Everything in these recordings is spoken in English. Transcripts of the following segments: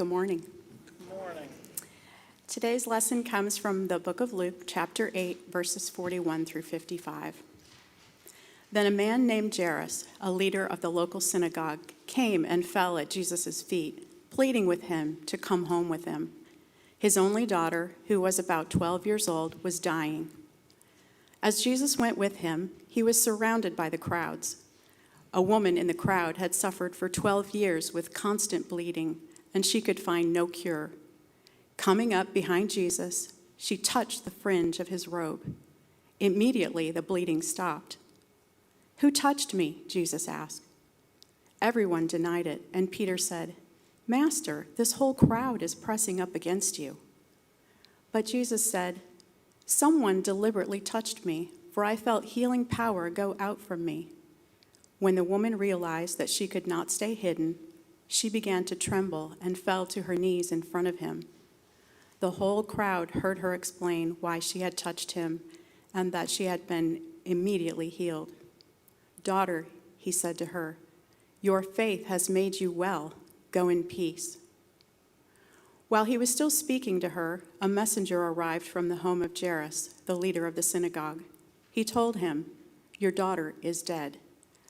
Good morning. Good morning. Today's lesson comes from the book of Luke, chapter 8, verses 41 through 55. Then a man named Jairus, a leader of the local synagogue, came and fell at Jesus' feet, pleading with him to come home with him. His only daughter, who was about 12 years old, was dying. As Jesus went with him, he was surrounded by the crowds. A woman in the crowd had suffered for 12 years with constant bleeding, and she could find no cure. Coming up behind Jesus, she touched the fringe of his robe. Immediately, the bleeding stopped. "Who touched me?" Jesus asked. Everyone denied it, and Peter said, "Master, this whole crowd is pressing up against you." But Jesus said, "Someone deliberately touched me, for I felt healing power go out from me." When the woman realized that she could not stay hidden, she began to tremble and fell to her knees in front of him. The whole crowd heard her explain why she had touched him and that she had been immediately healed. "Daughter," he said to her, "your faith has made you well. Go in peace." While he was still speaking to her, a messenger arrived from the home of Jairus, the leader of the synagogue. He told him, "Your daughter is dead.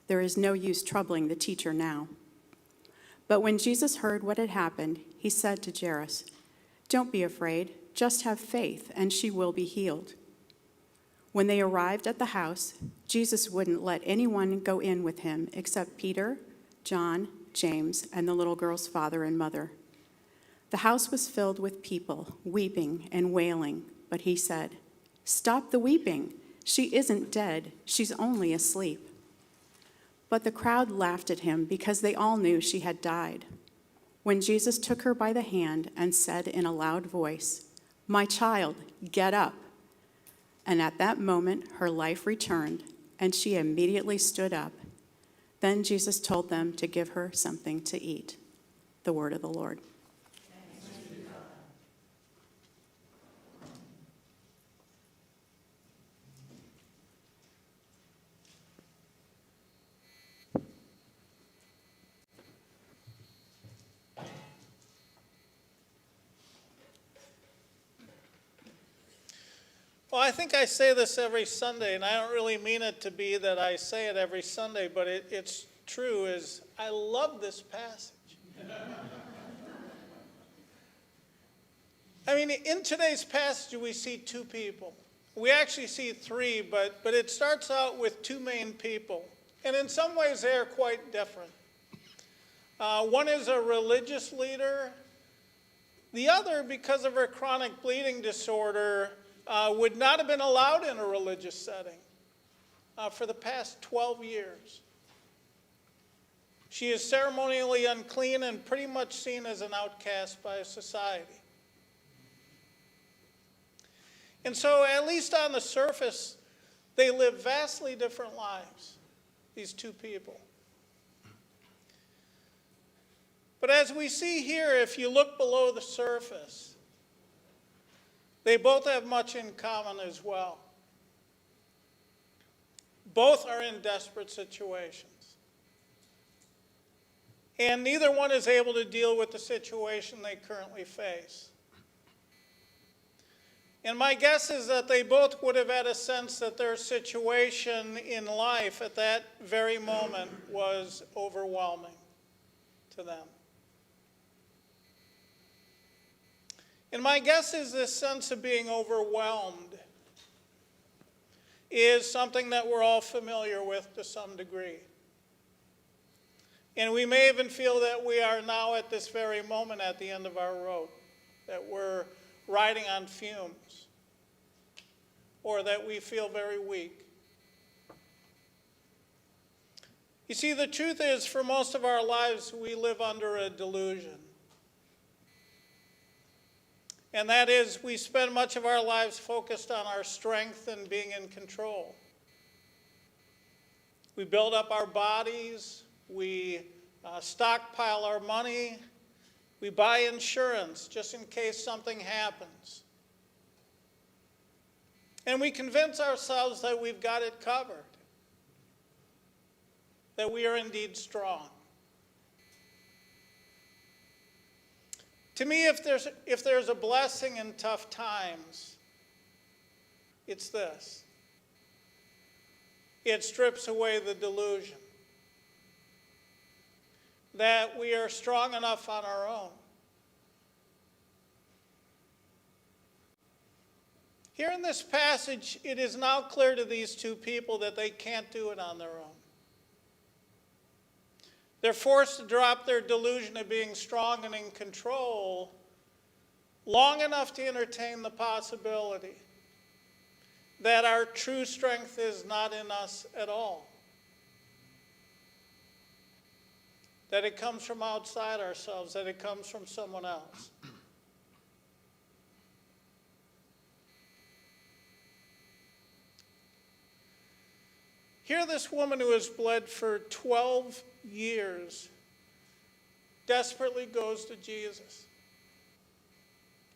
There is no use troubling the teacher now." But when Jesus heard what had happened, he said to Jairus, "Don't be afraid, just have faith, and she will be healed." When they arrived at the house, Jesus wouldn't let anyone go in with him except Peter, John, James, and the little girl's father and mother. The house was filled with people, weeping and wailing, but he said, "Stop the weeping. She isn't dead. She's only asleep." But the crowd laughed at him because they all knew she had died. When Jesus took her by the hand and said in a loud voice, "My child, get up." And at that moment her life returned, and she immediately stood up. Then Jesus told them to give her something to eat. The word of the Lord. Well, I think I say this every Sunday, and I don't really mean it to be that I say it every Sunday, but it's true, is I love this passage. I mean, in today's passage, we see two people. We actually see three, but it starts out with two main people. And in some ways, they are quite different. One is a religious leader. The other, because of her chronic bleeding disorder, would not have been allowed in a religious setting for the past 12 years. She is ceremonially unclean and pretty much seen as an outcast by society. And so, at least on the surface, they live vastly different lives, these two people. But as we see here, if you look below the surface, they both have much in common as well. Both are in desperate situations. And neither one is able to deal with the situation they currently face. And my guess is that they both would have had a sense that their situation in life at that very moment was overwhelming to them. And my guess is this sense of being overwhelmed is something that we're all familiar with to some degree. And we may even feel that we are now at this very moment at the end of our road, that we're riding on fumes, or that we feel very weak. You see, the truth is, for most of our lives, we live under a delusion. And that is, we spend much of our lives focused on our strength and being in control. We build up our bodies, we stockpile our money, we buy insurance just in case something happens. And we convince ourselves that we've got it covered, that we are indeed strong. To me, if there's a blessing in tough times, it's this. It strips away the delusion that we are strong enough on our own. Here in this passage, it is now clear to these two people that they can't do it on their own. They're forced to drop their delusion of being strong and in control long enough to entertain the possibility that our true strength is not in us at all. That it comes from outside ourselves, that it comes from someone else. Here, this woman who has bled for 12 years desperately goes to Jesus.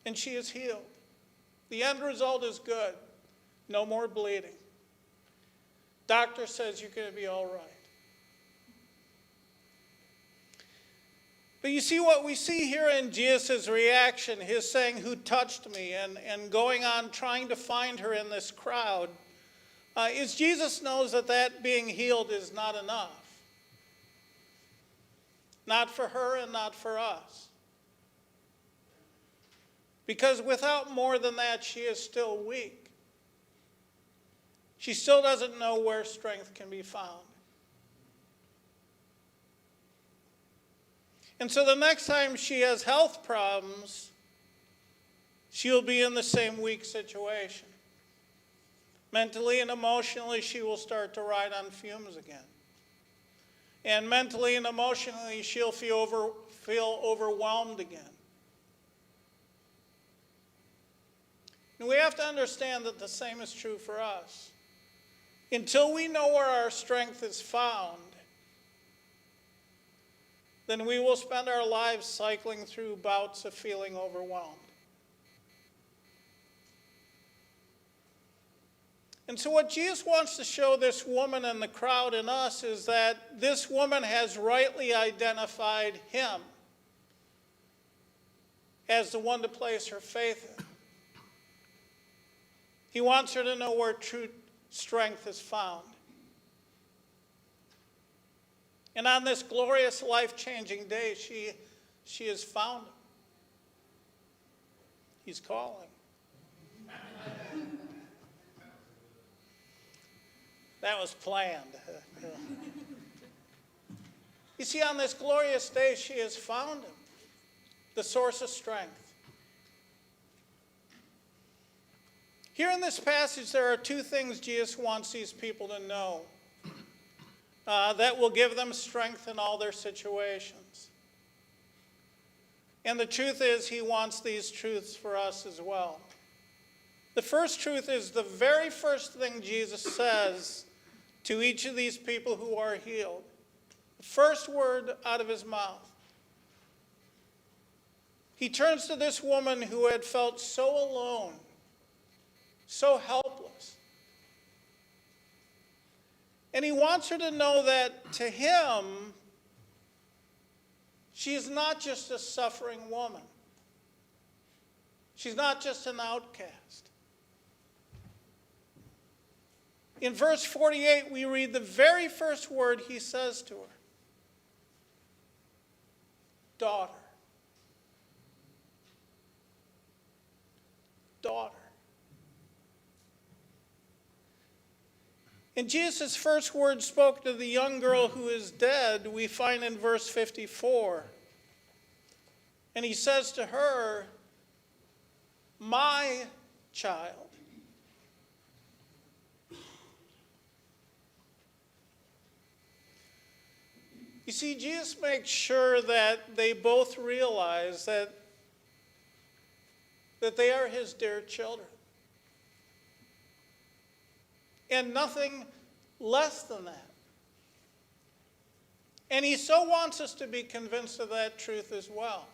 And she is healed. The end result is good. No more bleeding. Doctor says you're going to be all right. But you see what we see here in Jesus' reaction, his saying, "Who touched me?" and going on trying to find her in this crowd, is Jesus knows that being healed is not enough. Not for her and not for us. Because without more than that, she is still weak. She still doesn't know where strength can be found. And so the next time she has health problems, she'll be in the same weak situation. Mentally and emotionally, she will start to ride on fumes again. And mentally and emotionally, she'll feel overwhelmed again. And we have to understand that the same is true for us. Until we know where our strength is found, then we will spend our lives cycling through bouts of feeling overwhelmed. And so what Jesus wants to show this woman and the crowd and us is that this woman has rightly identified him as the one to place her faith in. He wants her to know where true strength is found. And on this glorious, life-changing day, she has found him. He's calling. That was planned. You see, on this glorious day, she has found him, the source of strength. Here in this passage, there are two things Jesus wants these people to know that will give them strength in all their situations. And the truth is, he wants these truths for us as well. The first truth is the very first thing Jesus says to each of these people who are healed. The first word out of his mouth. He turns to this woman who had felt so alone, so helpless. And he wants her to know that to him, she is not just a suffering woman. She's not just an outcast. In verse 48, we read the very first word he says to her. Daughter. Daughter. And Jesus' first word spoke to the young girl who is dead, we find in verse 54. And he says to her, my child. You see, Jesus makes sure that they both realize that they are his dear children. And nothing less than that. And he so wants us to be convinced of that truth as well.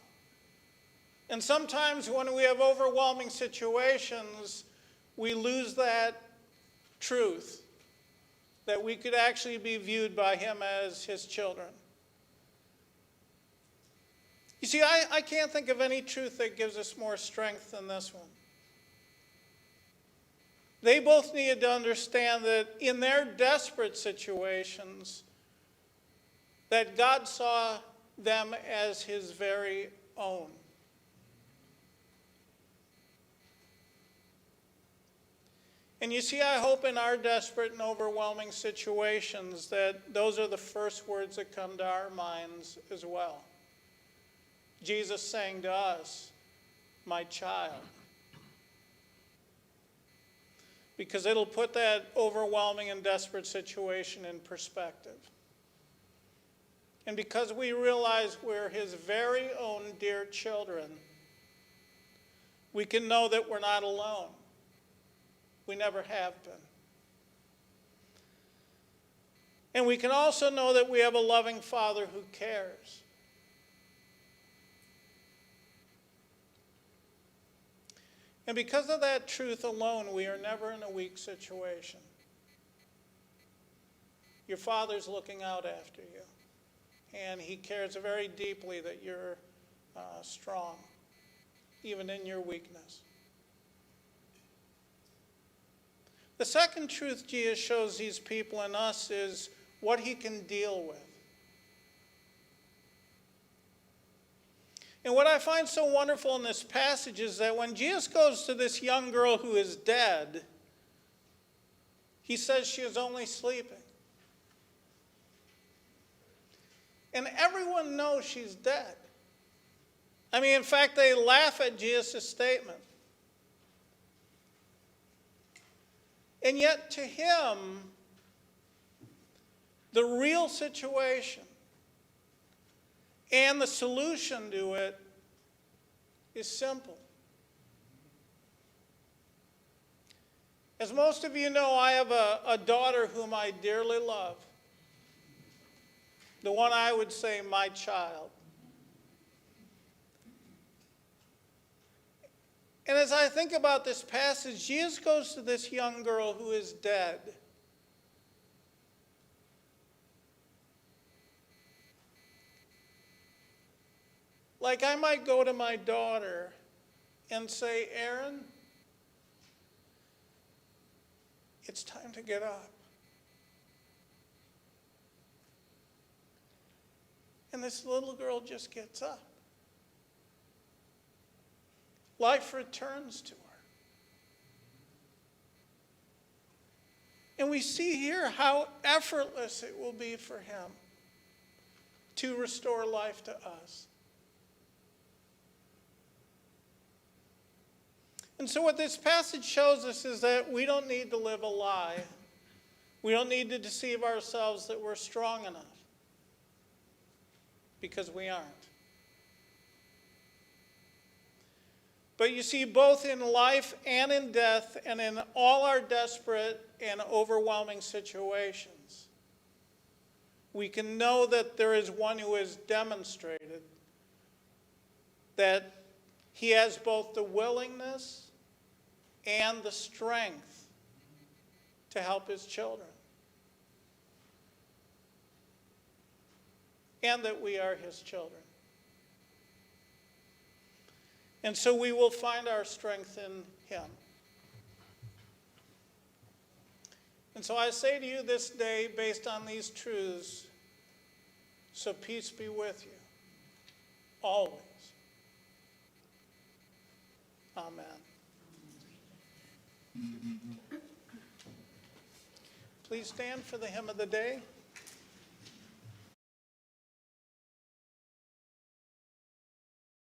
And sometimes when we have overwhelming situations, we lose that truth, that we could actually be viewed by him as his children. You see, I can't think of any truth that gives us more strength than this one. They both needed to understand that in their desperate situations, that God saw them as his very own. And you see, I hope in our desperate and overwhelming situations that those are the first words that come to our minds as well. Jesus saying to us, my child. Because it'll put that overwhelming and desperate situation in perspective. And because we realize we're his very own dear children, we can know that we're not alone. We never have been. And we can also know that we have a loving Father who cares. And because of that truth alone, we are never in a weak situation. Your Father's looking out after you. And he cares very deeply that you're strong, even in your weakness. The second truth Jesus shows these people and us is what he can deal with. And what I find so wonderful in this passage is that when Jesus goes to this young girl who is dead, he says she is only sleeping. And everyone knows she's dead. I mean, in fact, they laugh at Jesus' statement. And yet to him, the real situation and the solution to it is simple. As most of you know, I have a daughter whom I dearly love. The one I would say my child. And as I think about this passage, Jesus goes to this young girl who is dead. Like I might go to my daughter and say, Erin, it's time to get up. And this little girl just gets up. Life returns to her. And we see here how effortless it will be for him to restore life to us. And so what this passage shows us is that we don't need to live a lie. We don't need to deceive ourselves that we're strong enough. Because we aren't. But you see, both in life and in death and in all our desperate and overwhelming situations, we can know that there is one who has demonstrated that he has both the willingness and the strength to help his children. And that we are his children. And so we will find our strength in him. And so I say to you this day, based on these truths, so peace be with you, always. Amen. Please stand for the hymn of the day.